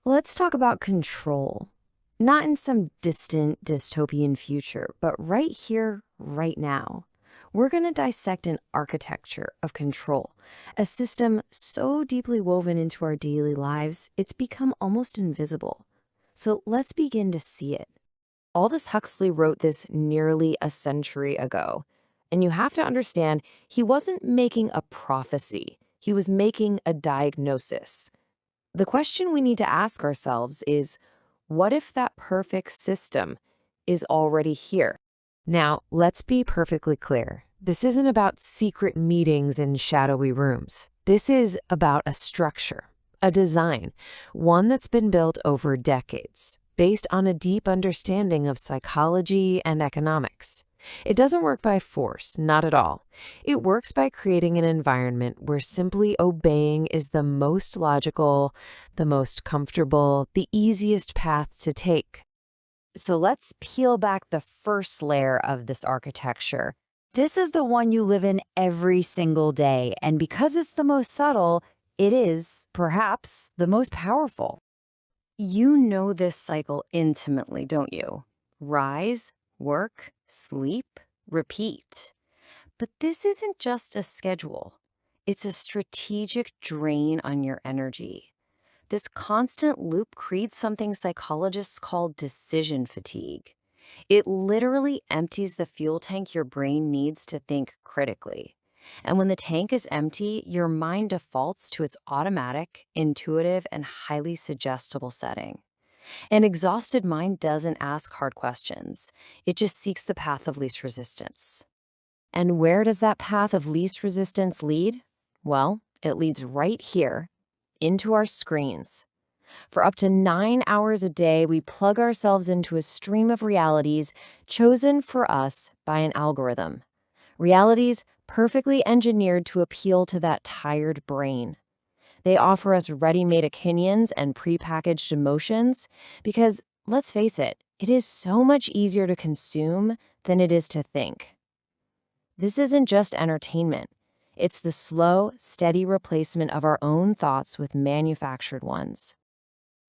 Let's talk about control. Not in some distant dystopian future, but right here, right now. We're going to dissect an architecture of control, a system so deeply woven into our daily lives, it's become almost invisible. So let's begin to see it. Aldous Huxley wrote this nearly a century ago. And you have to understand, he wasn't making a prophecy. He was making a diagnosis. The question we need to ask ourselves is, what if that perfect system is already here? Now, let's be perfectly clear. This isn't about secret meetings in shadowy rooms. This is about a structure, a design, one that's been built over decades, based on a deep understanding of psychology and economics. It doesn't work by force, not at all. It works by creating an environment where simply obeying is the most logical, the most comfortable, the easiest path to take. So let's peel back the first layer of this architecture. This is the one you live in every single day, and because it's the most subtle, it is, perhaps, the most powerful. You know this cycle intimately, don't you? Rise, work, sleep, repeat. But this isn't just a schedule. It's a strategic drain on your energy. This constant loop creates something psychologists call decision fatigue. It literally empties the fuel tank your brain needs to think critically. And when the tank is empty, your mind defaults to its automatic, intuitive, and highly suggestible setting. An exhausted mind doesn't ask hard questions. It just seeks the path of least resistance. And where does that path of least resistance lead? Well, it leads right here, into our screens. For up to 9 hours a day, we plug ourselves into a stream of realities chosen for us by an algorithm. Realities perfectly engineered to appeal to that tired brain. They offer us ready-made opinions and prepackaged emotions because, let's face it, it is so much easier to consume than it is to think. This isn't just entertainment. It's the slow, steady replacement of our own thoughts with manufactured ones.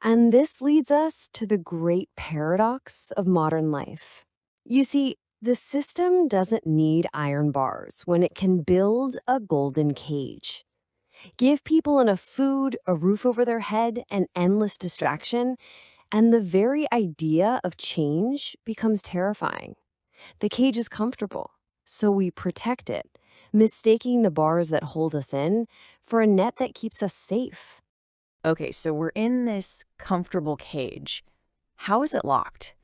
And this leads us to the great paradox of modern life. You see, the system doesn't need iron bars when it can build a golden cage. Give people enough food, a roof over their head, and endless distraction, and the very idea of change becomes terrifying. The cage is comfortable, so we protect it, mistaking the bars that hold us in for a net that keeps us safe. Okay, so we're in this comfortable cage. How is it locked?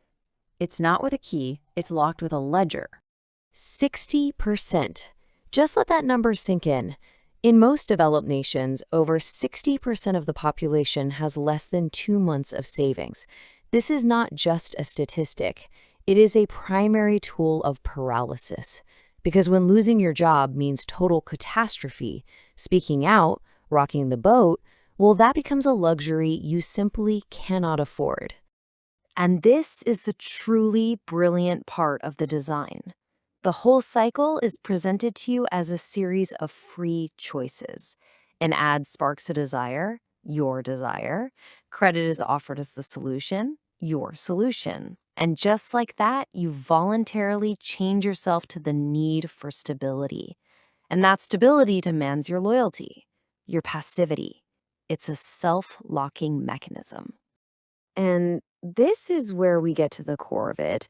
It's not with a key, it's locked with a ledger. 60%. Just let that number sink in. In most developed nations, over 60% of the population has less than 2 months of savings. This is not just a statistic. It is a primary tool of paralysis. Because when losing your job means total catastrophe, speaking out, rocking the boat, well, that becomes a luxury you simply cannot afford. And this is the truly brilliant part of the design. The whole cycle is presented to you as a series of free choices. An ad sparks a desire, your desire. Credit is offered as the solution, your solution. And just like that, you voluntarily change yourself to the need for stability. And that stability demands your loyalty, your passivity. It's a self-locking mechanism. And this is where we get to the core of it.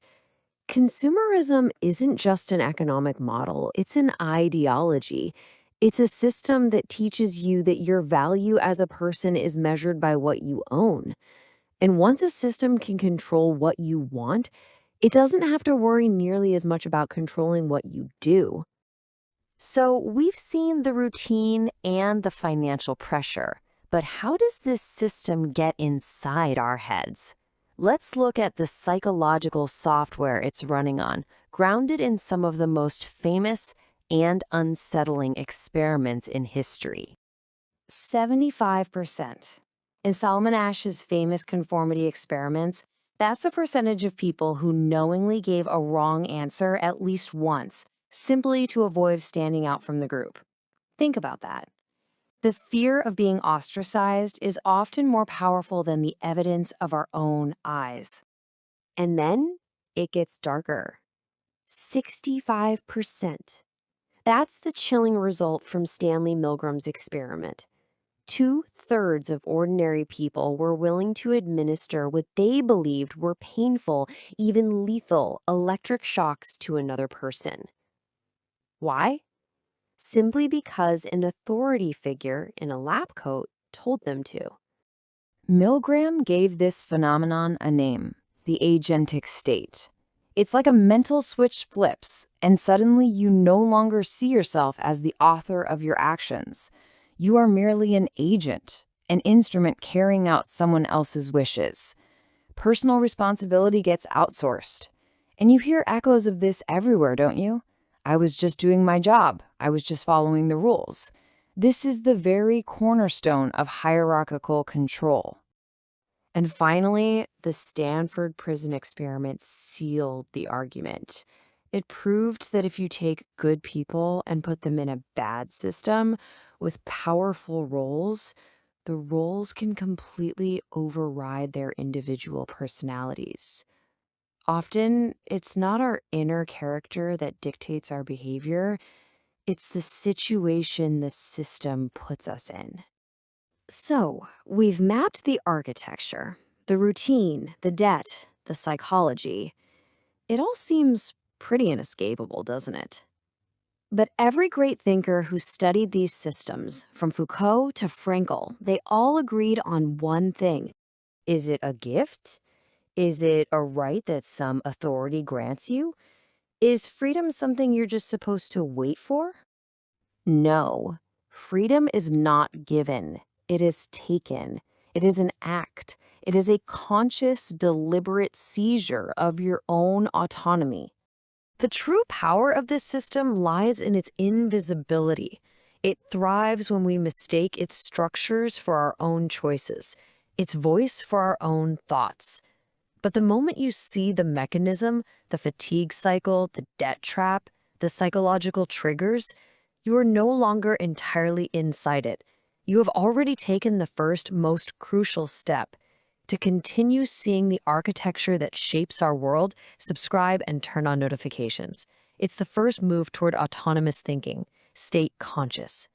Consumerism isn't just an economic model, it's an ideology. It's a system that teaches you that your value as a person is measured by what you own. And once a system can control what you want, it doesn't have to worry nearly as much about controlling what you do. So we've seen the routine and the financial pressure, but how does this system get inside our heads? Let's look at the psychological software it's running on, grounded in some of the most famous and unsettling experiments in history. 75%. In Solomon Ash's famous conformity experiments, that's the percentage of people who knowingly gave a wrong answer at least once, simply to avoid standing out from the group. Think about that. The fear of being ostracized is often more powerful than the evidence of our own eyes. And then it gets darker. 65%. That's the chilling result from Stanley Milgram's experiment. 2/3 of ordinary people were willing to administer what they believed were painful, even lethal, electric shocks to another person. Why? Simply because an authority figure in a lab coat told them to. Milgram gave this phenomenon a name, the agentic state. It's like a mental switch flips, and suddenly you no longer see yourself as the author of your actions. You are merely an agent, an instrument carrying out someone else's wishes. Personal responsibility gets outsourced. And you hear echoes of this everywhere, don't you? I was just doing my job. I was just following the rules. This is the very cornerstone of hierarchical control. And finally, the Stanford prison experiment sealed the argument. It proved that if you take good people and put them in a bad system with powerful roles, the roles can completely override their individual personalities. Often, it's not our inner character that dictates our behavior, it's the situation the system puts us in. So, we've mapped the architecture, the routine, the debt, the psychology. It all seems pretty inescapable, doesn't it? But every great thinker who studied these systems, from Foucault to Frankl, they all agreed on one thing. Is it a gift? Is it a right that some authority grants you? Is freedom something you're just supposed to wait for? No, freedom is not given. It is taken. It is an act. It is a conscious, deliberate seizure of your own autonomy. The true power of this system lies in its invisibility. It thrives when we mistake its structures for our own choices, its voice for our own thoughts. But the moment you see the mechanism, the fatigue cycle, the debt trap, the psychological triggers, you are no longer entirely inside it. You have already taken the first, most crucial step. To continue seeing the architecture that shapes our world, subscribe and turn on notifications. It's the first move toward autonomous thinking. Stay conscious.